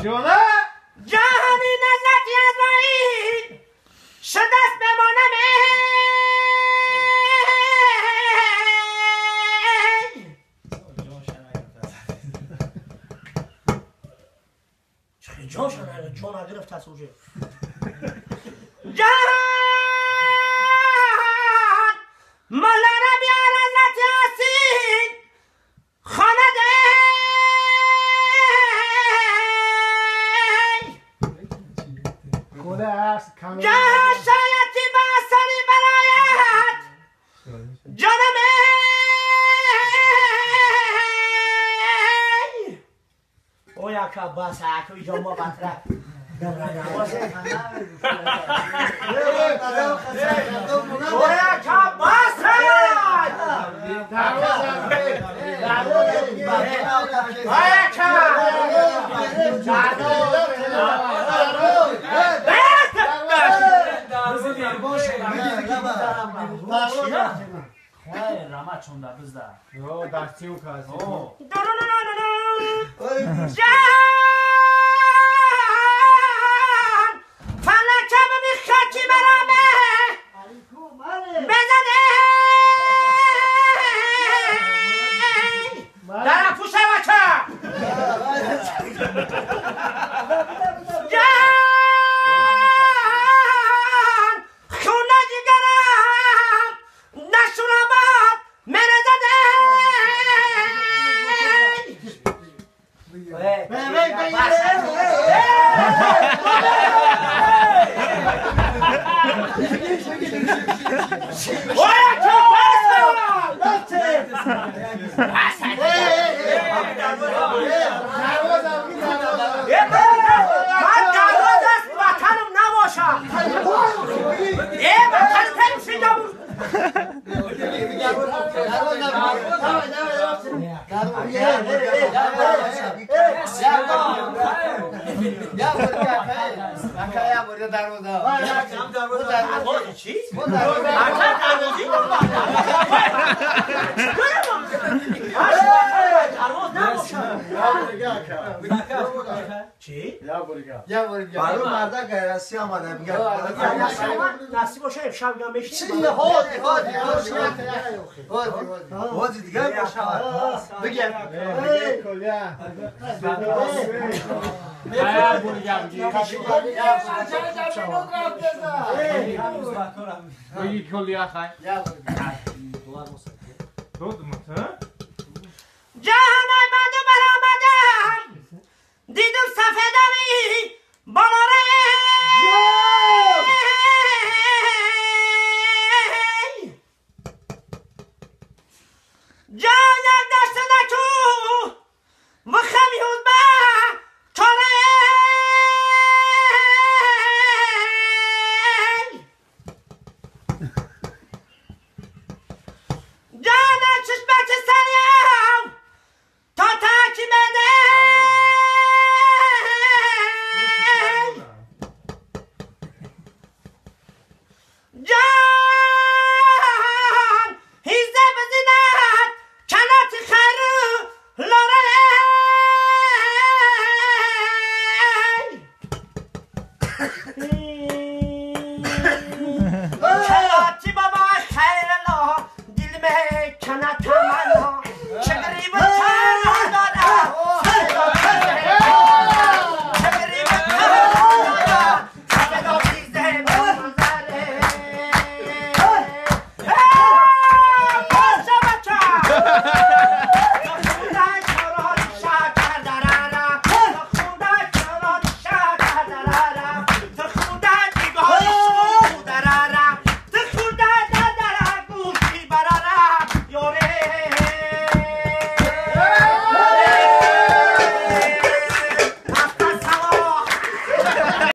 جونه جهانی نزدی از مایی شدست بمانم چه جان شنه جان نگرفت از اوجه جهان مالانه بیار از نتی آسین خانه ده جهان شایدی بسری برایت جانم او یکا بس اکوی جامعه بطرک او یکا بس رامات چوندا بزدا. دستی اون کاسی. جان فلکم میخکی برامه بزنه در پوشه بچه جان خونه جگرم نشون آباد منه زده چی؟ یا بریگا برای مرده که رسی آمده بگه نسی باشه امشب گم بشید چی؟ هادی دیگه باشه بگه کلیا بگی کلیا خواهی جهان آمده برآمدم دیدم سفیدمی بالاره جهان